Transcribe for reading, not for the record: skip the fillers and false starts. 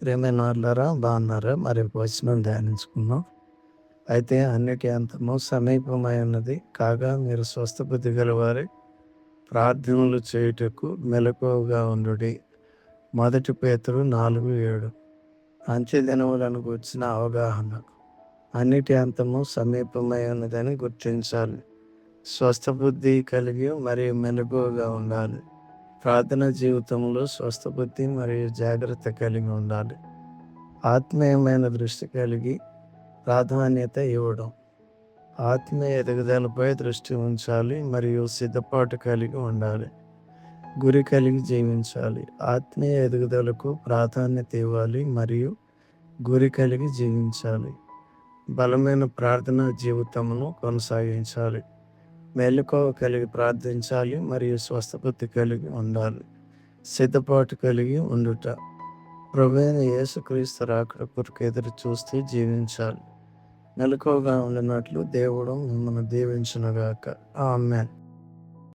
ప్రియమైన వాళ్ళారా, బాగున్నారా? మరి వచనం ధ్యానించుకుందాం. అయితే అన్నిటి అంతము సమీపమై ఉన్నది కాగా మీరు స్వస్థబుద్ధి గలవారై ప్రార్థనలు చేయుటకు మెలకువగా ఉండుడి. 1 పేతురు 4:7. అంత్య దినములను గూర్చిన అవగాహన. అన్నిటి అంతము సమీపమై ఉన్నదని గుర్తించాలి. స్వస్థబుద్ధి కలిగి మరియు మెలకువగా ఉండాలి. ప్రార్థన జీవితంలో స్వస్థబుద్ధి మరియు జాగ్రత్త కలిగి ఉండాలి. ఆత్మీయమైన దృష్టి కలిగి ప్రాధాన్యత ఇవ్వడం. ఆత్మీయ ఎదుగుదలపై దృష్టి ఉంచాలి మరియు సిద్ధపాటు కలిగి ఉండాలి. గురి కలిగి జీవించాలి. ఆత్మీయ ఎదుగుదలకు ప్రాధాన్యత ఇవ్వాలి మరియు గురి కలిగి జీవించాలి. బలమైన ప్రార్థనా జీవితమును కొనసాగించాలి. మెలకువ కలిగి ప్రార్థించాలి మరియు స్వస్థబుద్ధి కలిగి ఉండాలి. సిద్ధపాటు కలిగి ఉండుట. ప్రభువైన యేసుక్రీస్తు రాకడ కొరకు ఎదురు చూస్తూ జీవించాలి. మెలకువగా ఉండినట్లు దేవుడు మిమ్మల్ని దీవించునుగాక. ఆమేన్.